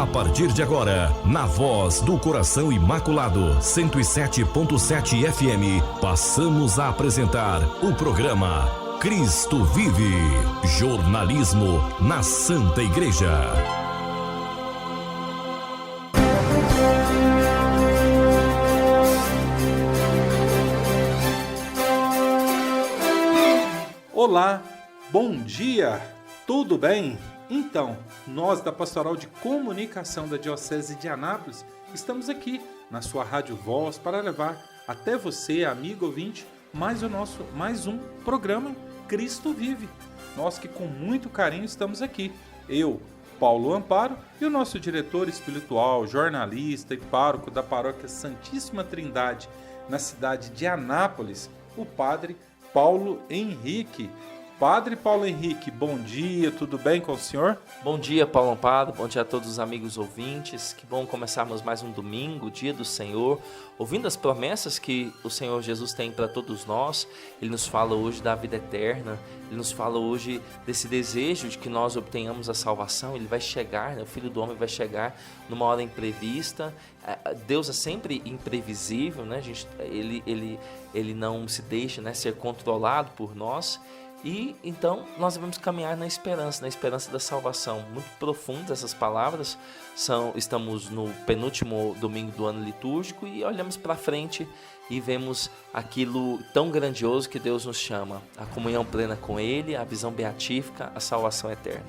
A partir de agora, na Voz do Coração Imaculado, 107.7 FM, passamos a apresentar o programa Cristo Vive, jornalismo na Santa Igreja. Olá, bom dia, tudo bem? Então, nós da Pastoral de Comunicação da Diocese de Anápolis estamos aqui na sua Rádio Voz para levar até você, amigo ouvinte, mais um programa Cristo Vive. Nós que com muito carinho estamos aqui, eu, Paulo Amparo, e o nosso diretor espiritual, jornalista e pároco da Paróquia Santíssima Trindade na cidade de Anápolis, o Padre Paulo Henrique. Padre Paulo Henrique, bom dia, tudo bem com o senhor? Bom dia, Paulo Amparo, bom dia a todos os amigos ouvintes. Que bom começarmos mais um domingo, dia do Senhor, ouvindo as promessas que o Senhor Jesus tem para todos nós. Ele nos fala hoje da vida eterna, ele nos fala hoje desse desejo de que nós obtenhamos a salvação. Ele vai chegar, o Filho do Homem vai chegar numa hora imprevista. Deus é sempre imprevisível, né? Ele não se deixa, ser controlado por nós. E então nós devemos caminhar na esperança da salvação. Muito profundas essas palavras. Estamos no penúltimo domingo do ano litúrgico e olhamos para frente e vemos aquilo tão grandioso que Deus nos chama: a comunhão plena com Ele, a visão beatífica, a salvação eterna.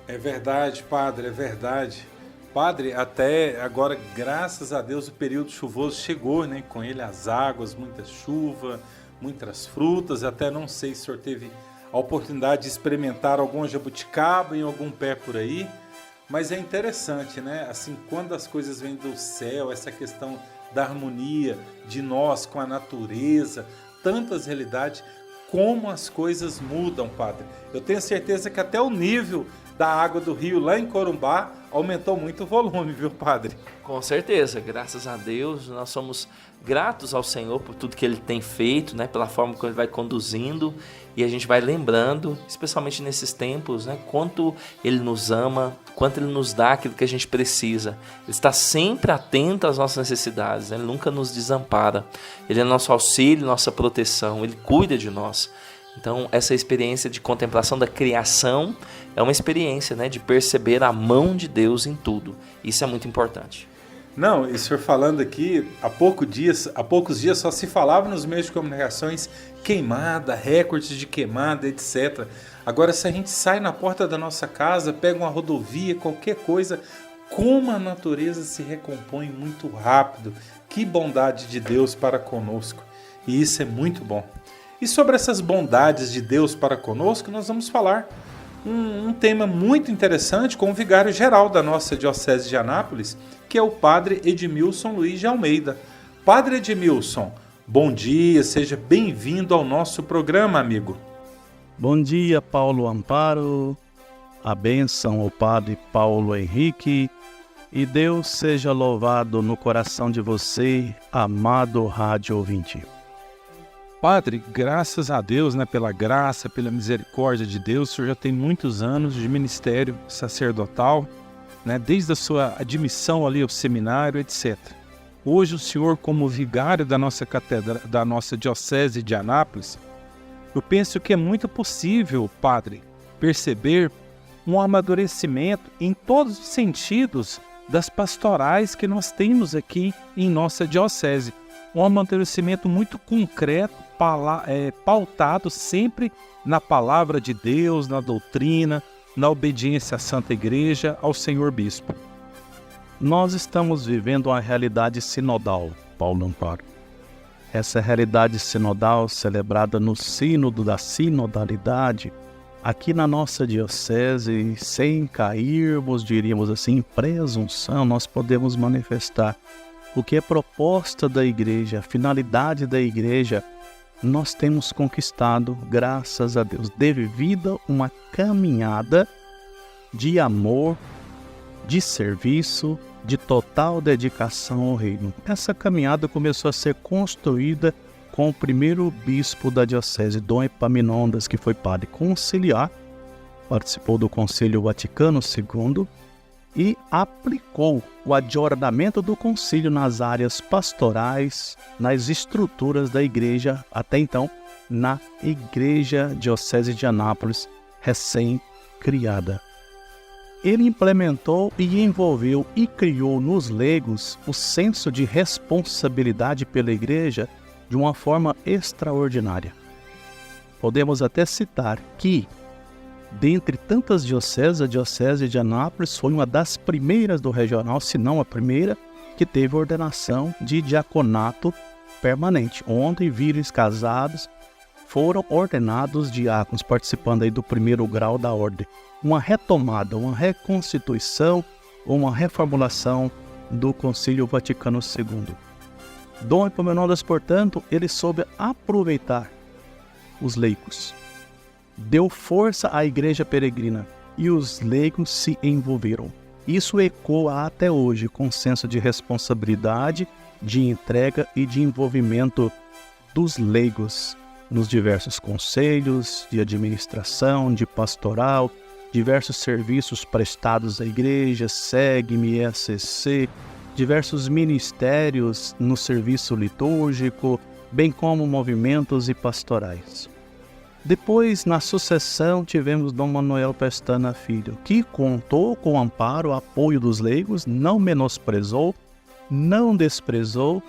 É verdade, Padre, é verdade. Padre, até agora, graças a Deus, o período chuvoso chegou, né? Com ele as águas, muita chuva, muitas frutas. Até não sei se o senhor teve a oportunidade de experimentar algum jabuticaba em algum pé por aí, mas é interessante, né? Assim, quando as coisas vêm do céu, essa questão da harmonia de nós com a natureza, tantas realidades, como as coisas mudam, Padre. Eu tenho certeza que até o nível da água do rio lá em Corumbá aumentou muito o volume, viu, Padre? Com certeza, graças a Deus, nós somos gratos ao Senhor por tudo que Ele tem feito, pela forma como Ele vai conduzindo, e a gente vai lembrando, especialmente nesses tempos, quanto Ele nos ama, quanto Ele nos dá aquilo que a gente precisa. Ele está sempre atento às nossas necessidades, Ele nunca nos desampara. Ele é nosso auxílio, nossa proteção, Ele cuida de nós. Então, essa experiência de contemplação da criação é uma experiência, de perceber a mão de Deus em tudo. Isso é muito importante. Não, e o senhor falando aqui, há poucos dias só se falava nos meios de comunicações queimada, recordes de queimada, etc. Agora, se a gente sai na porta da nossa casa, pega uma rodovia, qualquer coisa, como a natureza se recompõe muito rápido. Que bondade de Deus para conosco. E isso é muito bom. E sobre essas bondades de Deus para conosco, nós vamos falar um tema muito interessante com o vigário-geral da nossa Diocese de Anápolis, que é o Padre Edmilson Luiz de Almeida. Padre Edmilson, bom dia, seja bem-vindo ao nosso programa, amigo. Bom dia, Paulo Amparo, a bênção ao Padre Paulo Henrique, e Deus seja louvado no coração de você, amado rádio ouvinte. Padre, graças a Deus, pela graça, pela misericórdia de Deus, o senhor já tem muitos anos de ministério sacerdotal, desde a sua admissão ali ao seminário, etc. Hoje o senhor, como vigário da nossa catedral, da nossa Diocese de Anápolis, eu penso que é muito possível, Padre, perceber um amadurecimento em todos os sentidos das pastorais que nós temos aqui em nossa Diocese. Um amadurecimento muito concreto, pautado sempre na palavra de Deus, na doutrina, na obediência à Santa Igreja, ao Senhor Bispo. Nós estamos vivendo uma realidade sinodal, Paulo Amparo. Essa realidade sinodal, celebrada no sínodo da sinodalidade, aqui na nossa diocese, sem cairmos, diríamos assim, em presunção, nós podemos manifestar o que é proposta da igreja, a finalidade da igreja, nós temos conquistado, graças a Deus, devido a uma caminhada de amor, de serviço, de total dedicação ao reino. Essa caminhada começou a ser construída com o primeiro bispo da diocese, Dom Epaminondas, que foi padre conciliar, participou do Concílio Vaticano II, e aplicou o adornamento do concílio nas áreas pastorais, nas estruturas da igreja, até então, na Igreja Diocese de Anápolis, recém-criada. Ele implementou e envolveu e criou nos leigos o senso de responsabilidade pela igreja de uma forma extraordinária. Podemos até citar que, dentre tantas dioceses, a Diocese de Anápolis foi uma das primeiras do regional, se não a primeira, que teve ordenação de diaconato permanente, onde vírgenes casados foram ordenados diáconos, participando aí do primeiro grau da ordem. Uma retomada, uma reconstituição, uma reformulação do Concílio Vaticano II. Dom Epaminondas, portanto, ele soube aproveitar os leigos. Deu força à igreja peregrina e os leigos se envolveram. Isso ecoa até hoje com senso de responsabilidade, de entrega e de envolvimento dos leigos nos diversos conselhos de administração, de pastoral, diversos serviços prestados à igreja, SEGME, ESCC, diversos ministérios no serviço litúrgico, bem como movimentos e pastorais. Depois, na sucessão, tivemos Dom Manuel Pestana Filho, que contou com o amparo, apoio dos leigos, não menosprezou, não desprezou,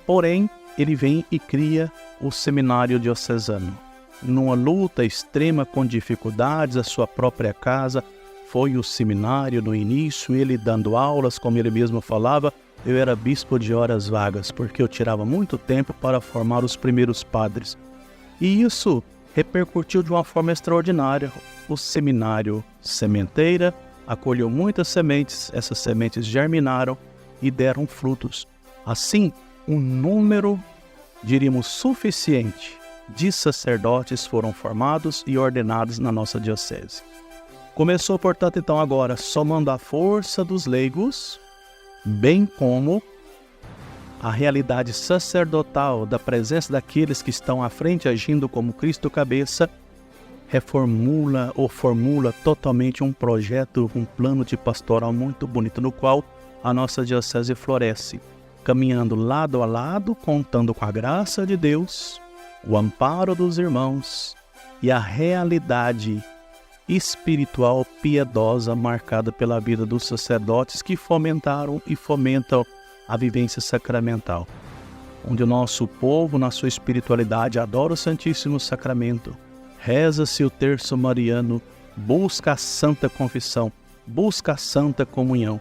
porém, ele vem e cria o Seminário Diocesano. Numa luta extrema com dificuldades, a sua própria casa foi o seminário no início, ele dando aulas, como ele mesmo falava, eu era bispo de horas vagas, porque eu tirava muito tempo para formar os primeiros padres. E isso repercutiu de uma forma extraordinária. O seminário sementeira acolheu muitas sementes, essas sementes germinaram e deram frutos. Assim, um número, diríamos, suficiente de sacerdotes foram formados e ordenados na nossa diocese. Começou, portanto, então agora, somando a força dos leigos, bem como a realidade sacerdotal da presença daqueles que estão à frente agindo como Cristo cabeça, reformula ou formula totalmente um projeto, um plano de pastoral muito bonito, no qual a nossa diocese floresce, caminhando lado a lado, contando com a graça de Deus, o amparo dos irmãos e a realidade espiritual piedosa marcada pela vida dos sacerdotes que fomentaram e fomentam a vivência sacramental, onde o nosso povo, na sua espiritualidade, adora o Santíssimo Sacramento, reza-se o terço mariano, busca a Santa Confissão, busca a Santa Comunhão.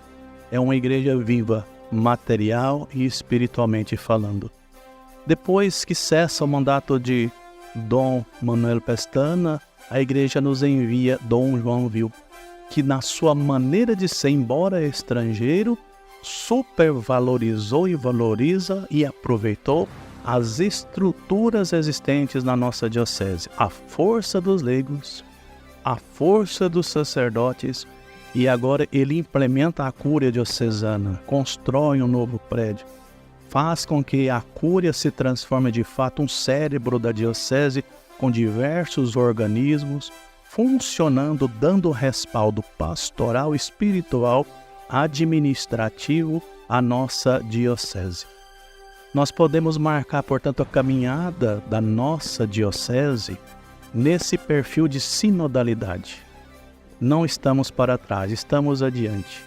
É uma igreja viva, material e espiritualmente falando. Depois que cessa o mandato de Dom Manuel Pestana, a igreja nos envia Dom João Vil, que na sua maneira de ser, embora estrangeiro, supervalorizou e valoriza e aproveitou as estruturas existentes na nossa diocese, a força dos leigos, a força dos sacerdotes, e agora ele implementa a cúria diocesana, constrói um novo prédio, faz com que a cúria se transforme de fato um cérebro da diocese com diversos organismos funcionando, dando respaldo pastoral, espiritual, administrativo à nossa diocese. Nós podemos marcar, portanto, a caminhada da nossa diocese nesse perfil de sinodalidade. Não estamos para trás, estamos adiante.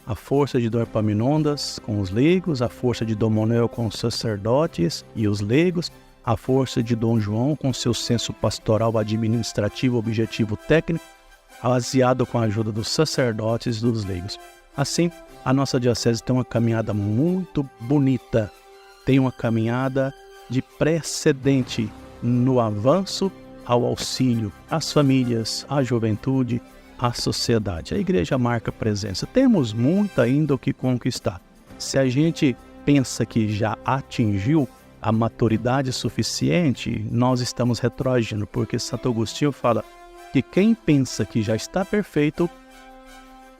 A força de Dom Epaminondas com os leigos, a força de Dom Manuel com os sacerdotes e os leigos, a força de Dom João com seu senso pastoral, administrativo, objetivo, técnico, baseado com a ajuda dos sacerdotes e dos leigos. Assim, a nossa diocese tem uma caminhada muito bonita, tem uma caminhada de precedente no avanço ao auxílio às famílias, à juventude, à sociedade. A igreja marca presença. Temos muito ainda o que conquistar. Se a gente pensa que já atingiu a maturidade suficiente, nós estamos retroagindo, porque Santo Agostinho fala que quem pensa que já está perfeito,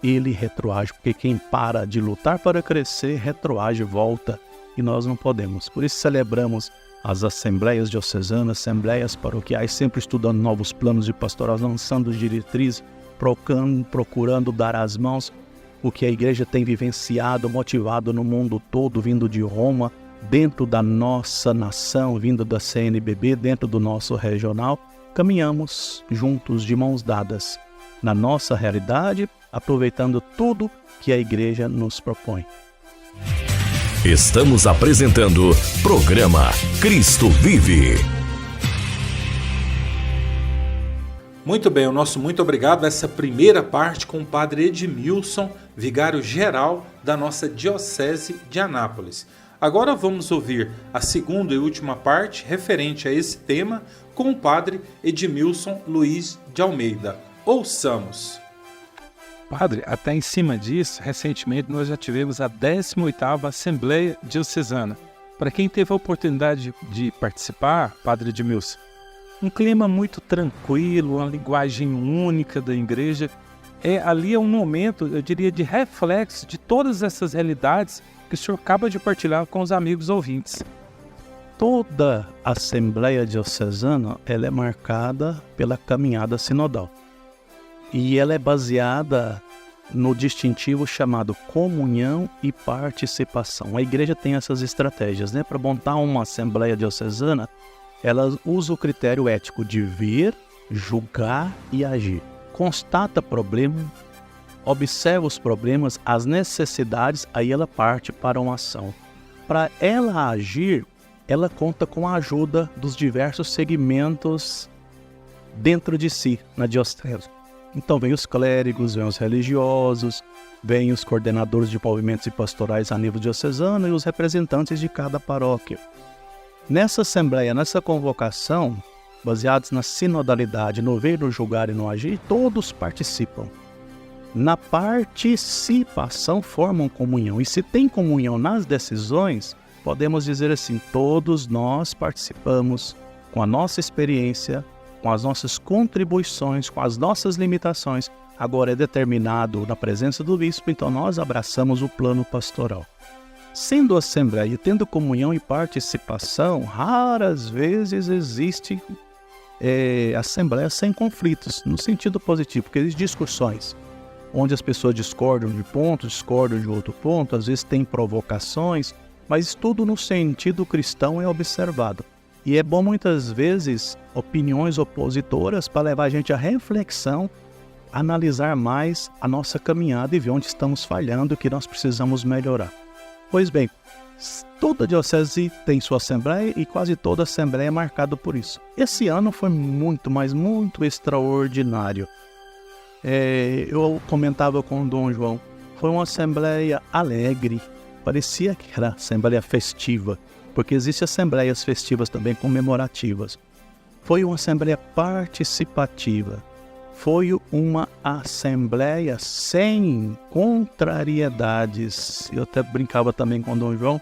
ele retroage, porque quem para de lutar para crescer, retroage, volta, e nós não podemos. Por isso celebramos as assembleias diocesanas, assembleias paroquiais, sempre estudando novos planos de pastoral, lançando diretrizes, procurando dar as mãos o que a igreja tem vivenciado, motivado no mundo todo, vindo de Roma, dentro da nossa nação, vindo da CNBB, dentro do nosso regional, caminhamos juntos, de mãos dadas, na nossa realidade, aproveitando tudo que a igreja nos propõe. Estamos apresentando programa Cristo Vive. Muito bem, o nosso muito obrigado a essa primeira parte com o Padre Edmilson, vigário-geral da nossa Diocese de Anápolis. Agora vamos ouvir a segunda e última parte referente a esse tema com o Padre Edmilson Luiz de Almeida. Ouçamos. Padre, até em cima disso, recentemente nós já tivemos a 18ª Assembleia Diocesana. Para quem teve a oportunidade de participar, Padre Edmilson, um clima muito tranquilo, uma linguagem única da igreja. Ali é um momento, eu diria, de reflexo de todas essas realidades que o senhor acaba de partilhar com os amigos ouvintes. Toda Assembleia Diocesana ela é marcada pela caminhada sinodal. E ela é baseada no distintivo chamado comunhão e participação. A igreja tem essas estratégias, né? Para montar uma Assembleia Diocesana, ela usa o critério ético de ver, julgar e agir. Constata problema, observa os problemas, as necessidades, aí ela parte para uma ação. Para ela agir, ela conta com a ajuda dos diversos segmentos dentro de si, na diocese. Então vem os clérigos, vem os religiosos, vem os coordenadores de movimentos e pastorais a nível diocesano e os representantes de cada paróquia. Nessa assembleia, nessa convocação, baseados na sinodalidade, no ver, no julgar e no agir, todos participam. Na participação formam comunhão. E se tem comunhão nas decisões, podemos dizer assim, todos nós participamos com a nossa experiência, com as nossas contribuições, com as nossas limitações. Agora é determinado na presença do bispo, então nós abraçamos o plano pastoral. Sendo assembleia e tendo comunhão e participação, raras vezes existe assembleia sem conflitos, no sentido positivo, porque existem discussões, onde as pessoas discordam de ponto, discordam de outro ponto, às vezes tem provocações, mas tudo no sentido cristão é observado. E é bom muitas vezes opiniões opositoras para levar a gente à reflexão, analisar mais a nossa caminhada e ver onde estamos falhando e o que nós precisamos melhorar. Pois bem, toda diocese tem sua assembleia e quase toda assembleia é marcada por isso. Esse ano foi muito, mas muito extraordinário. Eu comentava com o Dom João, foi uma assembleia alegre, parecia que era assembleia festiva, porque existem assembleias festivas também comemorativas. Foi uma assembleia participativa. Foi uma assembleia sem contrariedades. Eu até brincava também com o Dom João.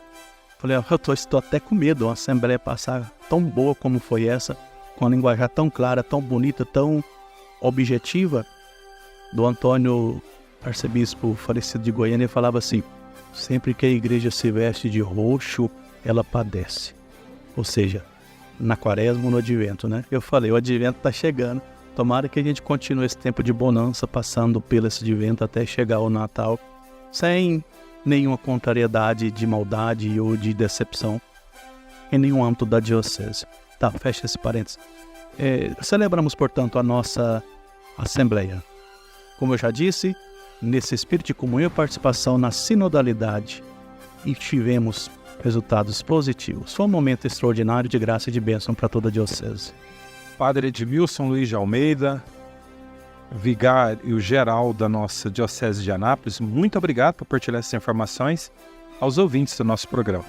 Falei, eu estou até com medo, uma assembleia passar tão boa como foi essa, com a linguagem tão clara, tão bonita, tão objetiva. Do Antônio, arcebispo falecido de Goiânia, ele falava assim, sempre que a igreja se veste de roxo, ela padece. Ou seja, na quaresma ou no advento, né? Eu falei, o advento está chegando. Tomara que a gente continue esse tempo de bonança, passando pelo esse advento até chegar ao Natal, sem nenhuma contrariedade de maldade ou de decepção em nenhum âmbito da diocese. Tá, fecha esse parênteses. Celebramos, portanto, a nossa assembleia. Como eu já disse, nesse espírito de comunhão e participação na sinodalidade, e tivemos resultados positivos. Foi um momento extraordinário de graça e de bênção para toda a diocese. Padre Edmilson Luiz de Almeida, vigário-geral da nossa Diocese de Anápolis, muito obrigado por partilhar essas informações aos ouvintes do nosso programa.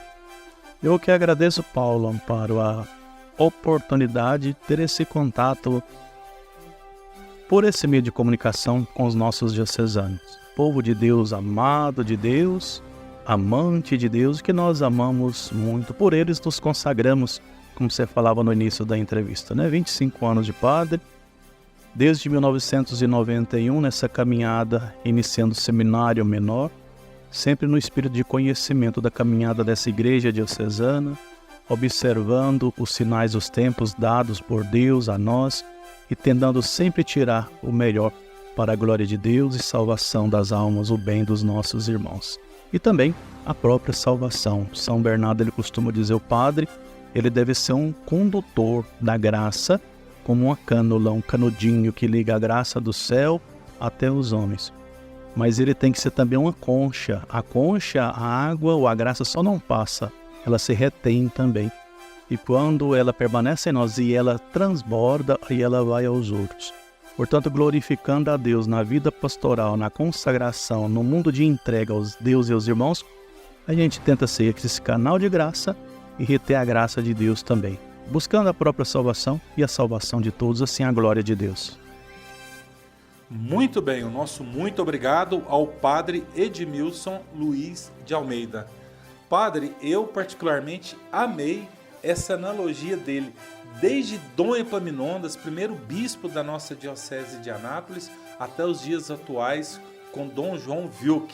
Eu que agradeço, Paulo Amparo, a oportunidade de ter esse contato por esse meio de comunicação com os nossos diocesanos. Povo de Deus, amado de Deus, amante de Deus, que nós amamos muito. Por eles nos consagramos, como você falava no início da entrevista, né? 25 anos de padre, desde 1991, nessa caminhada, iniciando o seminário menor, sempre no espírito de conhecimento da caminhada dessa igreja diocesana, observando os sinais dos tempos dados por Deus a nós e tentando sempre tirar o melhor para a glória de Deus e salvação das almas, o bem dos nossos irmãos. E também a própria salvação. São Bernardo, ele costuma dizer, o padre, ele deve ser um condutor da graça, como uma cânula, um canudinho que liga a graça do céu até os homens. Mas ele tem que ser também uma concha. A concha, a água ou a graça só não passa, ela se retém também. E quando ela permanece em nós e ela transborda, aí ela vai aos outros. Portanto, glorificando a Deus na vida pastoral, na consagração, no mundo de entrega aos Deus e aos irmãos, a gente tenta ser esse canal de graça e reter a graça de Deus também, buscando a própria salvação e a salvação de todos, assim a glória de Deus. Muito bem, o nosso muito obrigado ao Padre Edmilson Luiz de Almeida. Padre, eu particularmente amei essa analogia dele, desde Dom Epaminondas, primeiro bispo da nossa diocese de Anápolis, até os dias atuais com Dom João Wilk.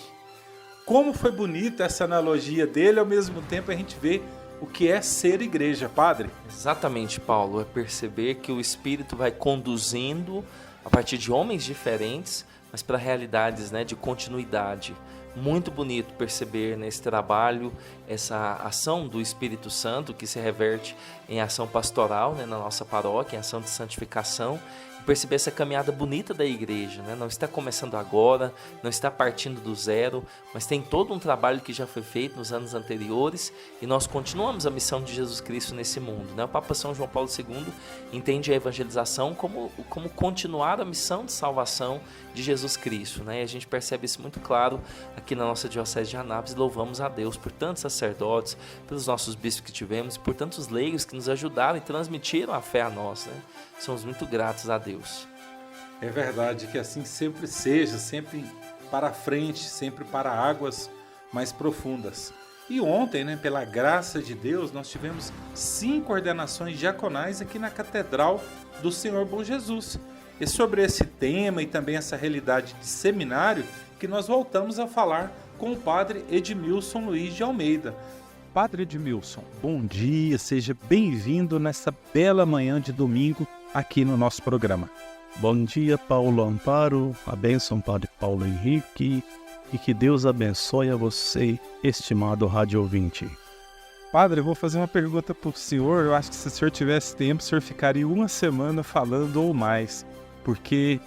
Como foi bonita essa analogia dele, ao mesmo tempo a gente vê o que é ser igreja, Padre. Exatamente, Paulo, é perceber que o Espírito vai conduzindo a partir de homens diferentes, mas para realidades, né, de continuidade. Muito bonito perceber nesse trabalho essa ação do Espírito Santo que se reverte em ação pastoral, né, na nossa paróquia, em ação de santificação, e perceber essa caminhada bonita da igreja, né? Não está começando agora, não está partindo do zero, mas tem todo um trabalho que já foi feito nos anos anteriores e nós continuamos a missão de Jesus Cristo nesse mundo, né? O Papa São João Paulo II entende a evangelização como continuar a missão de salvação de Jesus Cristo, né? E a gente percebe isso muito claro aqui na nossa diocese de Anápolis. Louvamos a Deus por tantos sacerdotes, pelos nossos bispos que tivemos, por tantos leigos que nos ajudaram e transmitiram a fé a nós, né? Somos muito gratos a Deus. É verdade, que assim sempre seja, sempre para frente, sempre para águas mais profundas. E ontem, né, pela graça de Deus, nós tivemos 5 ordenações diaconais aqui na Catedral do Senhor Bom Jesus. E sobre esse tema e também essa realidade de seminário que nós voltamos a falar com o Padre Edmilson Luiz de Almeida. Padre Edmilson, bom dia, seja bem-vindo nessa bela manhã de domingo aqui no nosso programa. Bom dia, Paulo Amparo, a bênção, Padre Paulo Henrique, e que Deus abençoe a você, estimado rádio ouvinte. Padre, eu vou fazer uma pergunta para o senhor. Eu acho que se o senhor tivesse tempo, o senhor ficaria uma semana falando ou mais, porque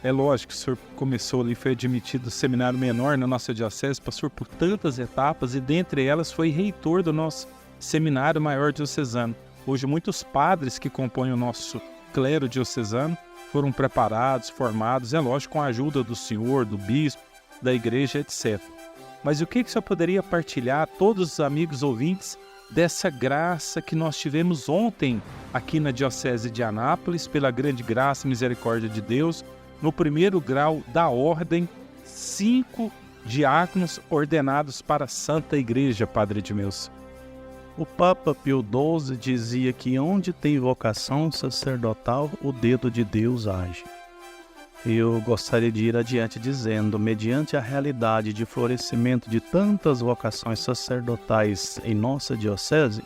é lógico que o senhor começou ali, foi admitido no seminário menor na nossa diocese, passou por tantas etapas e dentre elas foi reitor do nosso seminário maior diocesano. Hoje muitos padres que compõem o nosso clero diocesano foram preparados, formados, é lógico, com a ajuda do senhor, do bispo, da igreja, etc. Mas o que o senhor poderia partilhar a todos os amigos ouvintes dessa graça que nós tivemos ontem aqui na Diocese de Anápolis, pela grande graça e misericórdia de Deus, no primeiro grau da ordem, 5 diáconos ordenados para a Santa Igreja, Padre Edmilson? O Papa Pio XII dizia que onde tem vocação sacerdotal, o dedo de Deus age. Eu gostaria de ir adiante dizendo, mediante a realidade de florescimento de tantas vocações sacerdotais em nossa diocese,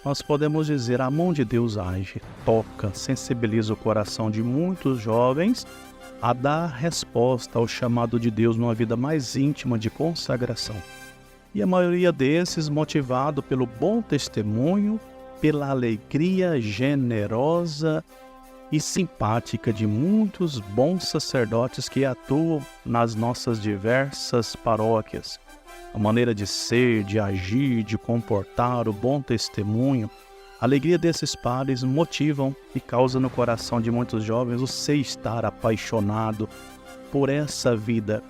nós podemos dizer a mão de Deus age, toca, sensibiliza o coração de muitos jovens a dar resposta ao chamado de Deus numa vida mais íntima de consagração. E a maioria desses motivado pelo bom testemunho, pela alegria generosa e simpática de muitos bons sacerdotes que atuam nas nossas diversas paróquias. A maneira de ser, de agir, de comportar, o bom testemunho, a alegria desses padres motivam e causam no coração de muitos jovens o ser estar apaixonado por essa vida.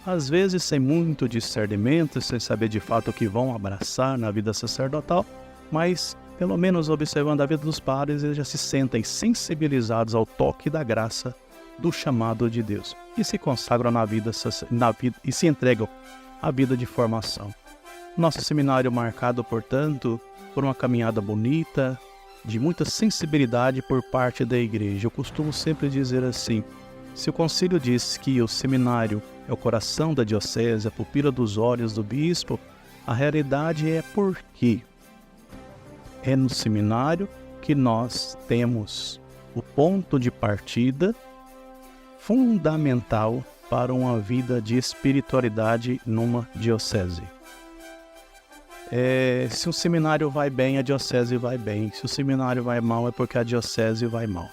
Às vezes sem muito discernimento, sem saber de fato o que vão abraçar na vida sacerdotal, mas pelo menos observando a vida dos padres, eles já se sentem sensibilizados ao toque da graça do chamado de Deus e se consagram na vida e se entregam à vida de formação. Nosso seminário marcado, portanto, por uma caminhada bonita, de muita sensibilidade por parte da igreja. Eu costumo sempre dizer assim, se o concílio diz que o seminário é o coração da diocese, a pupila dos olhos do bispo, a realidade é porque é no seminário que nós temos o ponto de partida fundamental para uma vida de espiritualidade numa diocese. Se o seminário vai bem, a diocese vai bem. Se o seminário vai mal, é porque a diocese vai mal.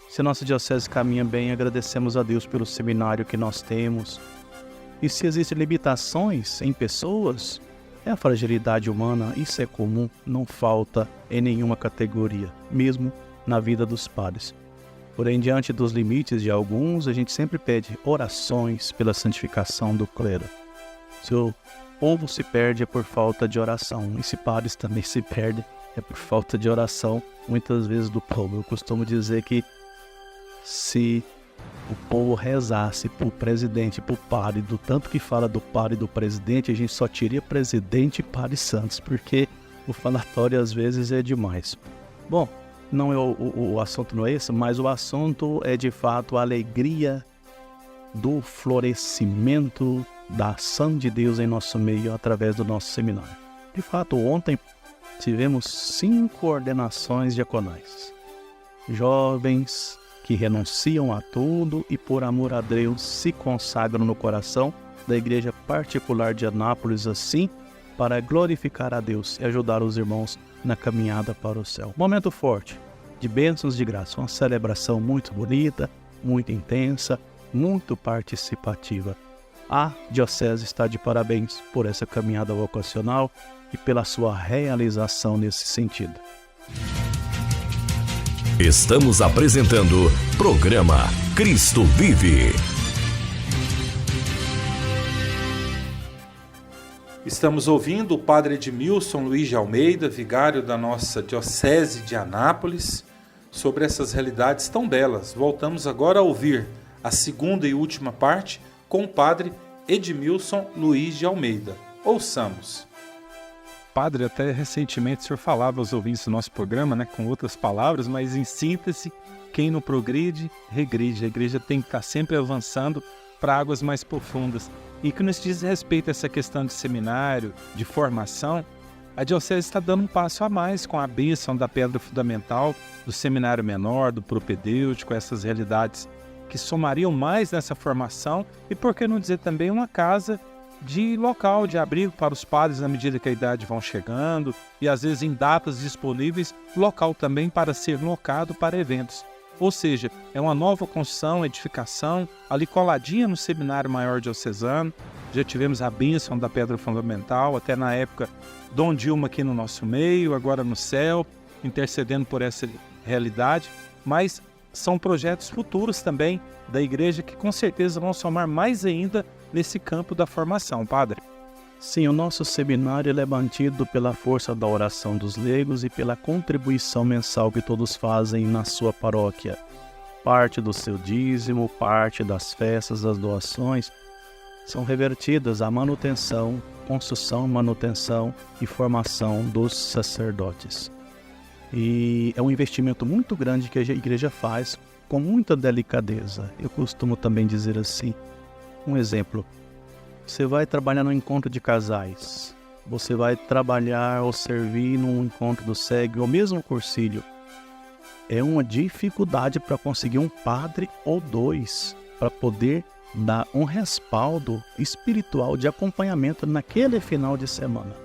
Se a nossa diocese caminha bem, agradecemos a Deus pelo seminário que nós temos. E se existem limitações em pessoas, é a fragilidade humana, isso é comum, não falta em nenhuma categoria, mesmo na vida dos padres. Porém, diante dos limites de alguns, a gente sempre pede orações pela santificação do clero. Se o povo se perde é por falta de oração, e se padres também se perdem é por falta de oração, muitas vezes do povo. Eu costumo dizer que se o povo rezasse pro presidente, pro padre, do tanto que fala do padre e do presidente, a gente só teria presidente e padre santos, porque o falatório às vezes é demais. Bom, não é o assunto não é esse, mas o assunto é de fato a alegria do florescimento da ação de Deus em nosso meio através do nosso seminário. De fato, ontem tivemos 5 ordenações diaconais. Jovens que renunciam a tudo e por amor a Deus se consagram no coração da Igreja Particular de Anápolis, assim, para glorificar a Deus e ajudar os irmãos na caminhada para o céu. Momento forte, de bênçãos de graça, uma celebração muito bonita, muito intensa, muito participativa. A Diocese está de parabéns por essa caminhada vocacional e pela sua realização nesse sentido. Estamos apresentando programa Cristo Vive. Estamos ouvindo o padre Edmilson Luiz de Almeida, vigário da nossa Diocese de Anápolis, sobre essas realidades tão belas. Voltamos agora a ouvir a segunda e última parte com o padre Edmilson Luiz de Almeida. Ouçamos. Padre, até recentemente o senhor falava aos ouvintes do nosso programa, né, com outras palavras, mas em síntese, quem não progride, regride. A igreja tem que estar sempre avançando para águas mais profundas. E que nos diz respeito a essa questão de seminário, de formação, a Diocese está dando um passo a mais com a bênção da pedra fundamental, do seminário menor, do propedêutico, essas realidades que somariam mais nessa formação e, por que não dizer também, uma casa de local de abrigo para os padres na medida que a idade vão chegando e às vezes em datas disponíveis, local também para ser locado para eventos. Ou seja, é uma nova construção, edificação, ali coladinha no Seminário Maior Diocesano. Já tivemos a bênção da pedra fundamental, até na época Dom Dilma aqui no nosso meio, agora no céu, intercedendo por essa realidade, mas são projetos futuros também da igreja que com certeza vão somar mais ainda nesse campo da formação, padre. Sim, o nosso seminário é mantido pela força da oração dos leigos e pela contribuição mensal que todos fazem na sua paróquia. Parte do seu dízimo, parte das festas, das doações, são revertidas à manutenção, construção, manutenção e formação dos sacerdotes. E é um investimento muito grande que a igreja faz com muita delicadeza. Eu costumo também dizer assim, um exemplo. Você vai trabalhar no encontro de casais, você vai trabalhar ou servir num encontro do cego, ou mesmo cursilho. É uma dificuldade para conseguir um padre ou 2 para poder dar um respaldo espiritual de acompanhamento naquele final de semana.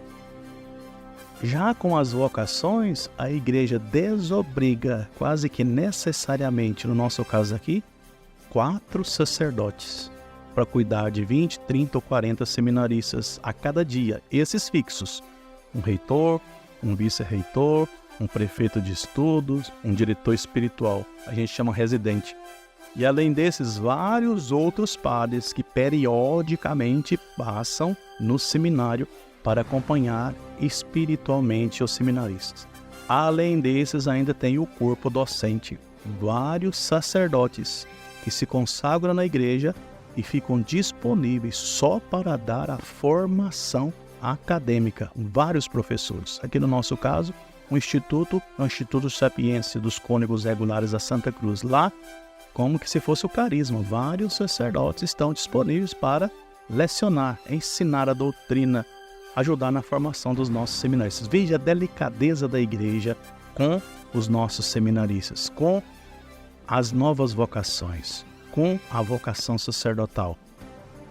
Já com as vocações, a igreja desobriga quase que necessariamente, no nosso caso aqui, 4 sacerdotes para cuidar de 20, 30 ou 40 seminaristas a cada dia, esses fixos. Um reitor, um vice-reitor, um prefeito de estudos, um diretor espiritual, a gente chama residente. E além desses, vários outros padres que periodicamente passam no seminário para acompanhar espiritualmente os seminaristas. Além desses, ainda tem o corpo docente, vários sacerdotes que se consagram na igreja e ficam disponíveis só para dar a formação acadêmica, vários professores. Aqui no nosso caso, o Instituto Sapiense dos Cônegos Regulares da Santa Cruz. Lá, como que se fosse o carisma, vários sacerdotes estão disponíveis para lecionar, ensinar a doutrina, ajudar na formação dos nossos seminaristas. Veja a delicadeza da igreja com os nossos seminaristas, com as novas vocações. com a vocação sacerdotal.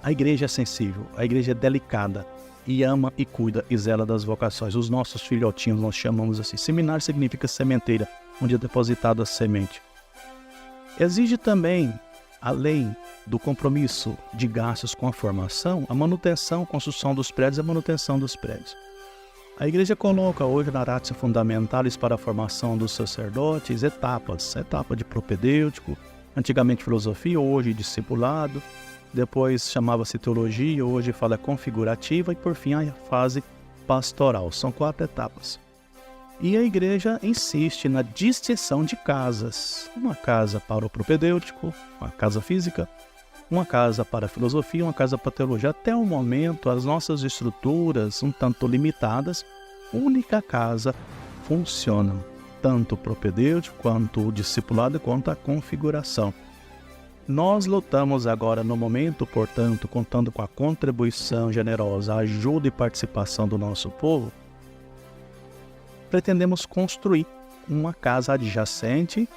A igreja é sensível, a igreja é delicada e ama e cuida e zela das vocações. Os nossos filhotinhos nós chamamos assim. Seminário significa sementeira, onde é depositada a semente. Exige também, além do compromisso de gastos com a formação, a manutenção, construção dos prédios e a manutenção dos prédios. A igreja coloca hoje na Ratio Fundamentalis para a formação dos sacerdotes etapas. Etapa de propedêutico, antigamente filosofia, hoje discipulado, depois chamava-se teologia, hoje fala configurativa e por fim a fase pastoral. São 4 etapas. E a igreja insiste na distinção de casas. Uma casa para o propedêutico, uma casa física, uma casa para a filosofia, uma casa para a teologia. Até o momento, as nossas estruturas, um tanto limitadas, única casa funciona. Tanto o propedêutico, quanto o discipulado, quanto a configuração. Nós lutamos agora no momento, portanto, contando com a contribuição generosa, a ajuda e participação do nosso povo, pretendemos construir uma casa adjacente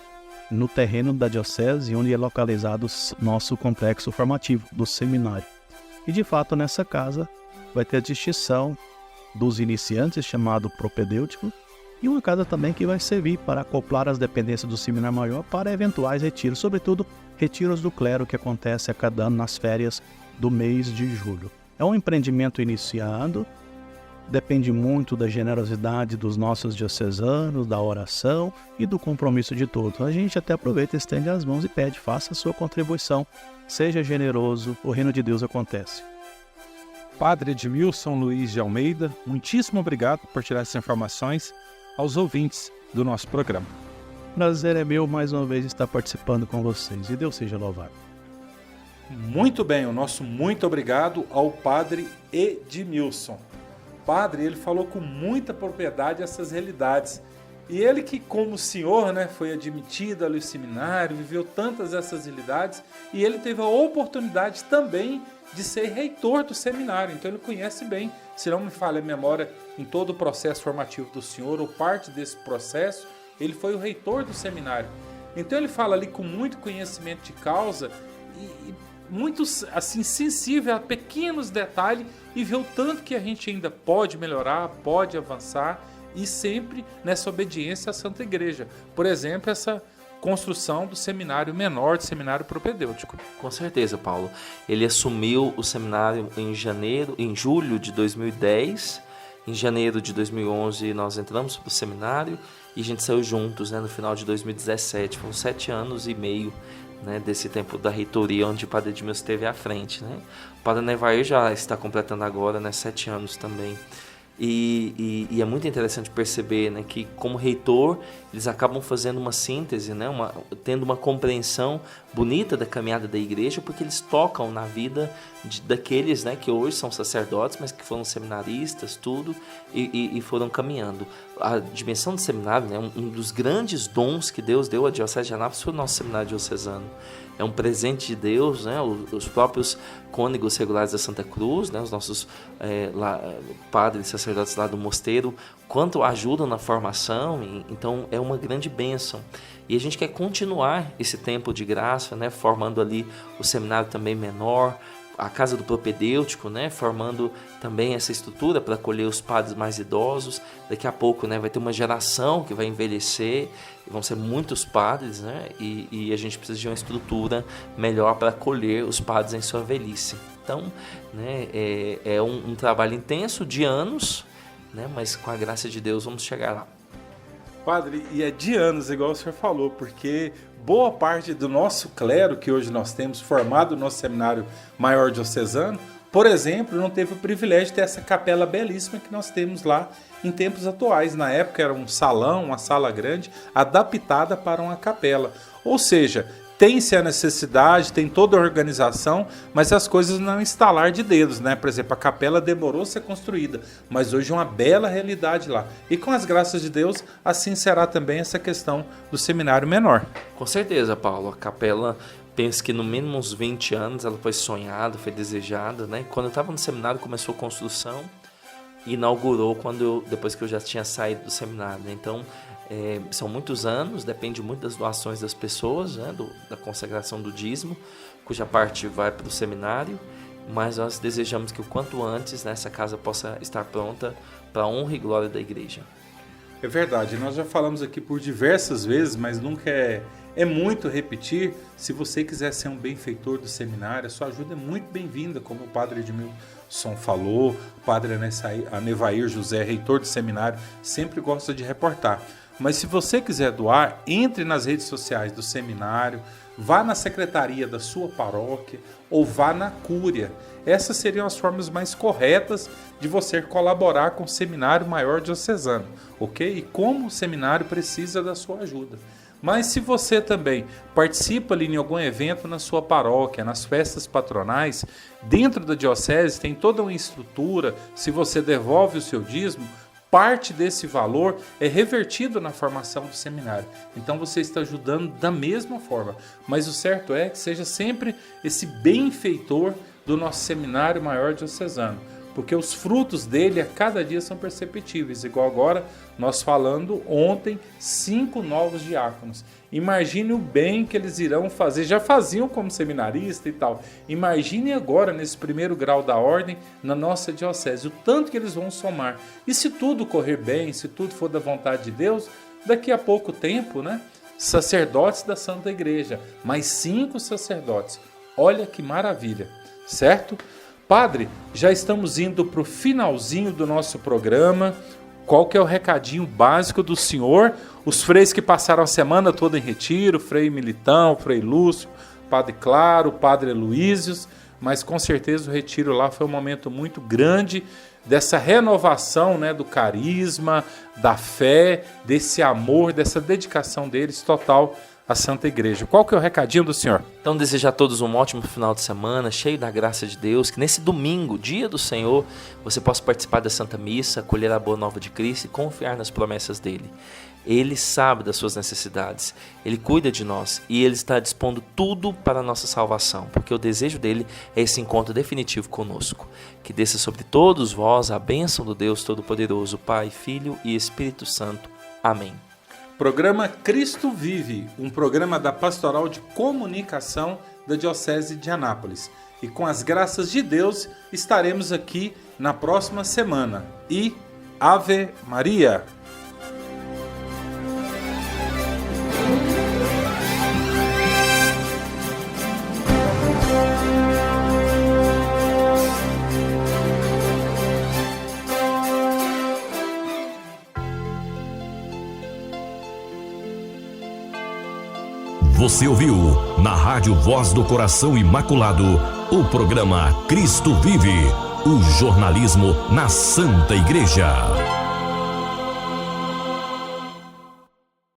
no terreno da diocese, onde é localizado o nosso complexo formativo do seminário. E de fato nessa casa vai ter a distinção dos iniciantes, chamado propedêutico, e uma casa também que vai servir para acoplar as dependências do seminário maior para eventuais retiros, sobretudo retiros do clero que acontece a cada ano nas férias do mês de julho. É um empreendimento iniciado, depende muito da generosidade dos nossos diocesanos, da oração e do compromisso de todos. A gente até aproveita, estende as mãos e pede, faça a sua contribuição, seja generoso, o reino de Deus acontece. Padre Edmilson Luiz de Almeida, muitíssimo obrigado por tirar essas informações aos ouvintes do nosso programa. Prazer é meu mais uma vez estar participando com vocês e Deus seja louvado. Muito bem, o nosso muito obrigado ao Padre Edmilson. Padre, ele falou com muita propriedade essas realidades. E ele que, como senhor, foi admitido ali no seminário, viveu tantas essas realidades, e ele teve a oportunidade também de ser reitor do seminário. Então ele conhece bem, se não me falha a memória, em todo o processo formativo do senhor, ou parte desse processo, ele foi o reitor do seminário. Então ele fala ali com muito conhecimento de causa e muito assim, sensível a pequenos detalhes e vê o tanto que a gente ainda pode melhorar, pode avançar e sempre nessa obediência à Santa Igreja. Por exemplo, essa construção do seminário menor, do seminário propedêutico. Com certeza, Paulo. Ele assumiu o seminário em julho de 2010. Em janeiro de 2011 nós entramos para o seminário e a gente saiu juntos, no final de 2017. Foram 7 anos e meio, desse tempo da reitoria, onde o Padre Edmilson esteve à frente. O Padre Nevair já está completando agora 7 anos também. E é muito interessante perceber que, como reitor, eles acabam fazendo uma síntese, tendo uma compreensão bonita da caminhada da igreja, porque eles tocam na vida daqueles que hoje são sacerdotes, mas que foram seminaristas, tudo, e foram caminhando. A dimensão do seminário, um dos grandes dons que Deus deu à Diocese de Anápolis foi o nosso seminário diocesano. É um presente de Deus, os próprios cônegos regulares da Santa Cruz, os nossos padres e sacerdotes lá do mosteiro, quanto ajudam na formação, então é uma grande bênção. E a gente quer continuar esse tempo de graça, formando ali o seminário também menor, a casa do propedêutico, formando também essa estrutura para acolher os padres mais idosos. Daqui a pouco vai ter uma geração que vai envelhecer, vão ser muitos padres, e a gente precisa de uma estrutura melhor para acolher os padres em sua velhice. Então, é um trabalho intenso de anos, mas com a graça de Deus vamos chegar lá. Padre, e é de anos, igual o senhor falou, porque boa parte do nosso clero que hoje nós temos formado no nosso seminário maior diocesano, por exemplo, não teve o privilégio de ter essa capela belíssima que nós temos lá em tempos atuais. Na época era um salão, uma sala grande, adaptada para uma capela. Ou seja, tem-se a necessidade, tem toda a organização, mas as coisas não instalar de dedos, Por exemplo, a capela demorou a ser construída, mas hoje é uma bela realidade lá. E com as graças de Deus, assim será também essa questão do seminário menor. Com certeza, Paulo. A capela, penso que no mínimo uns 20 anos ela foi sonhada, foi desejada, Quando eu estava no seminário começou a construção e inaugurou depois que eu já tinha saído do seminário, Então, São muitos anos, depende muito das doações das pessoas, né, da consagração do dízimo, cuja parte vai para o seminário, mas nós desejamos que o quanto antes, né, essa casa possa estar pronta para a honra e glória da igreja. É verdade, nós já falamos aqui por diversas vezes, mas nunca é muito repetir. Se você quiser ser um benfeitor do seminário, a sua ajuda é muito bem-vinda, como o padre Edmilson falou, o padre Anevair José, reitor do seminário, sempre gosta de reportar. Mas se você quiser doar, entre nas redes sociais do seminário, vá na secretaria da sua paróquia ou vá na cúria. Essas seriam as formas mais corretas de você colaborar com o Seminário Maior Diocesano, ok? E como o seminário precisa da sua ajuda. Mas se você também participa ali em algum evento na sua paróquia, nas festas patronais, dentro da diocese tem toda uma estrutura, se você devolve o seu dízimo, parte desse valor é revertido na formação do seminário. Então você está ajudando da mesma forma. Mas o certo é que seja sempre esse benfeitor do nosso Seminário Maior Diocesano, porque os frutos dele a cada dia são perceptíveis. Igual agora, nós falando ontem, 5 novos diáconos. Imagine o bem que eles irão fazer, já faziam como seminarista e tal. Imagine agora, nesse primeiro grau da ordem, na nossa diocese, o tanto que eles vão somar. E se tudo correr bem, se tudo for da vontade de Deus, daqui a pouco tempo, né? Sacerdotes da Santa Igreja, mais 5 sacerdotes. Olha que maravilha, certo? Padre, já estamos indo para o finalzinho do nosso programa. Qual que é o recadinho básico do senhor? Os freis que passaram a semana toda em retiro, Frei Militão, Frei Lúcio, Padre Claro, Padre Luísios, mas com certeza o retiro lá foi um momento muito grande dessa renovação, né, do carisma, da fé, desse amor, dessa dedicação deles total à Santa Igreja. Qual que é o recadinho do senhor? Então, desejo a todos um ótimo final de semana, cheio da graça de Deus, que nesse domingo, dia do Senhor, você possa participar da Santa Missa, acolher a boa nova de Cristo e confiar nas promessas dele. Ele sabe das suas necessidades, ele cuida de nós e ele está dispondo tudo para a nossa salvação, porque o desejo dele é esse encontro definitivo conosco. Que desça sobre todos vós a bênção do Deus Todo-Poderoso, Pai, Filho e Espírito Santo. Amém. Programa Cristo Vive, um programa da Pastoral de Comunicação da Diocese de Anápolis. E com as graças de Deus, estaremos aqui na próxima semana. E Ave Maria! Você ouviu, na Rádio Voz do Coração Imaculado, o programa Cristo Vive, o jornalismo na Santa Igreja.